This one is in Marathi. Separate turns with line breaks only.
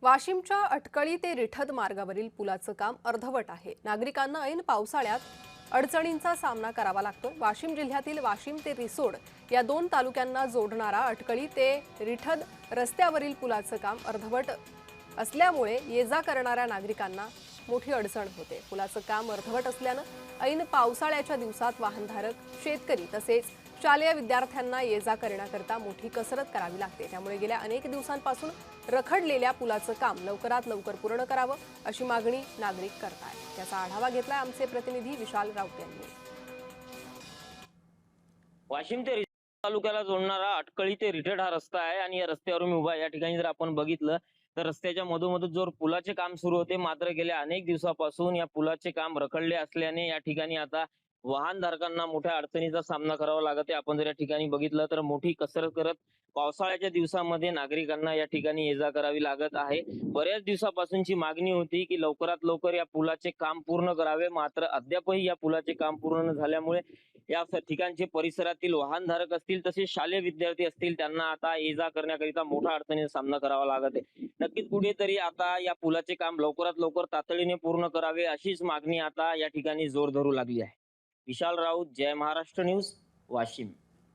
वाशिमच्या अटकळी ते रिठद मार्गावरील पुलाचं काम अर्धवट आहे। नागरिकांना ऐन पावसाळ्यात अडचणींचा सामना करावा लागतो। वाशिम जिल्ह्यातील वाशिम ते रिसोड या दोन तालुक्यांना जोडणारा अटकळी ते रिठद रस्त्यावरील पुलाचं काम अर्धवट असल्यामुळे ये-जा करणाऱ्या नागरिकांना मोठी अडचण होते। पुलाचं काम अर्धवट असल्यानं ऐन पावसाळ्याच्या दिवसात वाहनधारक, शेतकरी तसेच शालेय विद्यार्थ्यांना ये-जा करण्याकरता मोठी कसरत करावी लागते। त्यामुळे गेल्या अनेक दिवसांपासून रखडलेल्या पुलाचं काम लवकरात लवकर पूर्ण करावं अशी मागणी नागरिक करतात। त्याचा आढावा घेतलाय आमचे प्रतिनिधी विशाल राऊत यांनी।
वाशिम ते रिसोड तालुक्याला जोडणारा अटकळी ते रिठड हा रस्ता आहे आणि या रस्त्यावर मी उभा आहे। या ठिकाणी जर आपण बघितलं तर रस्त्याच्या मधोमध जोर पुलाचे काम सुरू होते, मात्र गेल्या अनेक दिवसापासून या पुलाचे काम रखडले असल्याने या ठिकाणी आता वाहनधारकांना मोठ्या अडचणीचा सामना करावा लागत आहे। आपण जर या ठिकाणी बघितलं तर मोठी कसरत करत पावसाळ्याच्या दिवसामध्ये नागरिकांना या ठिकाणी ये-जा करावी लागत आहे। बऱ्याच दिवसापासूनची मागणी होती की लवकरात लवकर या पुलाचे काम पूर्ण करावे, मात्र अद्यापही या पुलाचे काम पूर्ण न झाल्यामुळे या ठिकाणचे परिसरातील वाहनधारक असतील तसेच शालेय विद्यार्थी असतील त्यांना आता ये-जा करण्याकरिता मोठा अडचणीचा सामना करावा लागत आहे। नक्कीच कुठेतरी आता या पुलाचे काम लवकरात लवकर तातडीने पूर्ण करावे अशीच मागणी आता या ठिकाणी जोर धरू लागली आहे। विशाल राऊत, जय महाराष्ट्र न्यूज, वाशिम।